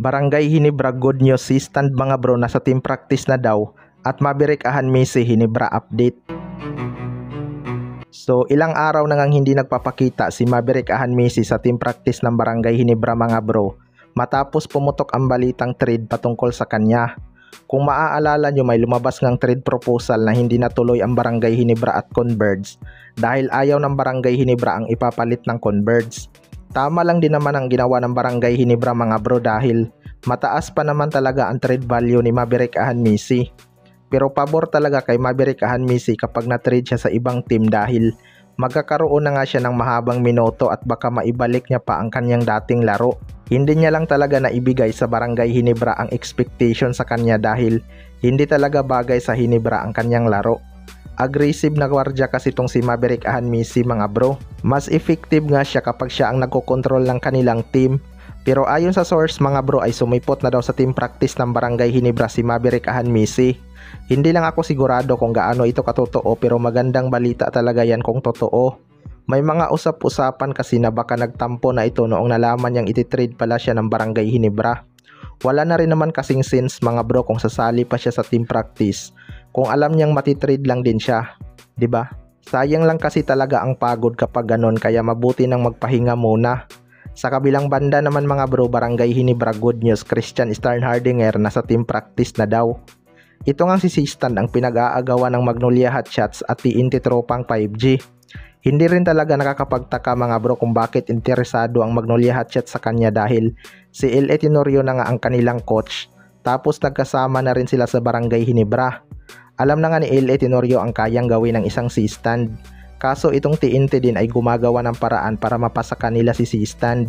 Barangay Hinebra good news si stand mga bro, nasa team practice na daw at Maverick Ahan Messi Hinebra update. So ilang araw na ngang hindi nagpapakita si Maverick Ahan Messi sa team practice ng Barangay Hinebra mga bro, matapos pumutok ang balitang trade patungkol sa kanya. Kung maaalala nyo, may lumabas ngang trade proposal na hindi natuloy ang Barangay Hinebra at Converge dahil ayaw ng Barangay Hinebra ang ipapalit ng Converge. Tama lang din naman ang ginawa ng Barangay Hinebra mga bro dahil mataas pa naman talaga ang trade value ni Maverick Ahan Messi. Pero pabor talaga kay Maverick Ahan Messi kapag na-trade siya sa ibang team dahil magkakaroon na nga siya ng mahabang minuto at baka maibalik niya pa ang kanyang dating laro. Hindi niya lang talaga naibigay sa Barangay Hinebra ang expectation sa kanya dahil hindi talaga bagay sa Hinebra ang kanyang laro. Aggressive na gwardiya kasi itong si Maverick Ahan Messi mga bro. Mas effective nga siya kapag siya ang nagkokontrol ng kanilang team. Pero ayon sa source mga bro ay sumipot na daw sa team practice ng Barangay Hinebra si Maverick Ahan Messi. Hindi lang ako sigurado kung gaano ito katotoo pero magandang balita talaga yan kung totoo. May mga usap-usapan kasi na baka nagtampo na ito noong nalaman niyang ititrade pala siya ng Barangay Hinebra. Wala na rin naman kasing sense mga bro kung sasali pa siya sa team practice kung alam niyang matitrade lang din siya, 'di ba? Sayang lang kasi talaga ang pagod kapag ganon kaya mabuti nang magpahinga muna. Sa kabilang banda naman mga bro, Barangay Hinebra good news, Christian Starnhardinger nasa team practice na daw. Ito nga si Sistan ang pinag-aagawan ng Magnolia Hotshots at TNT Tropang 5G. Hindi rin talaga nakakapagtaka mga bro kung bakit interesado ang Magnolia Hotshots sa kanya dahil si L.A. Tenorio na nga ang kanilang coach tapos nagkasama na rin sila sa Barangay Hinebra. Alam na nga ni L.A. Tenorio ang kayang gawin ng isang C-stand. Kaso itong TNT din ay gumagawa ng paraan para mapasa kanila si C-stand.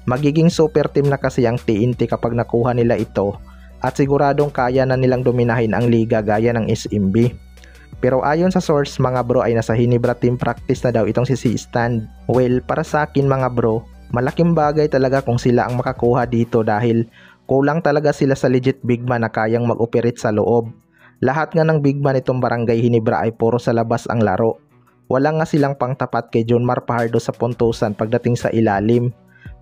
Magiging super team na kasi ang TNT kapag nakuha nila ito at siguradong kaya na nilang dominahin ang liga gaya ng SMB. Pero ayon sa source mga bro ay nasa Hinebra team practice na daw itong si C-stand. Well, para sa akin mga bro, malaking bagay talaga kung sila ang makakuha dito dahil kulang talaga sila sa legit big man na kayang mag-operate sa loob. Lahat nga ng big man itong Barangay Hinebra ay puro sa labas ang laro. Wala nga silang pangtapat kay Jonmar Fajardo sa puntusan pagdating sa ilalim.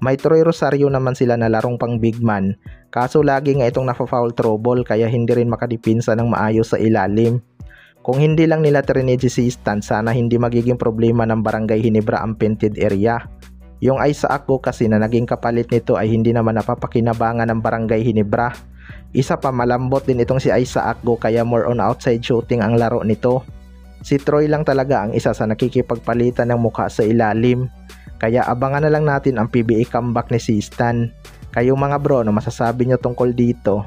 May Troy Rosario naman sila na larong pang big man. Kaso lagi nga itong nafa-foul trouble kaya hindi rin makadipinsa ng maayos sa ilalim. Kung hindi lang nila trinade si Sistan, sana hindi magiging problema ng Barangay Hinebra ang painted area. Yung Isaac Go kasi na naging kapalit nito ay hindi naman napapakinabangan ng Barangay Hinebra. Isa pa, malambot din itong si Isaac Go kaya more on outside shooting ang laro nito. Si Troy lang talaga ang isa sa nakikipagpalitan ng mukha sa ilalim. Kaya abangan na lang natin ang PBA comeback ni Sistan. Kayong mga bro, ano masasabi nyo tungkol dito?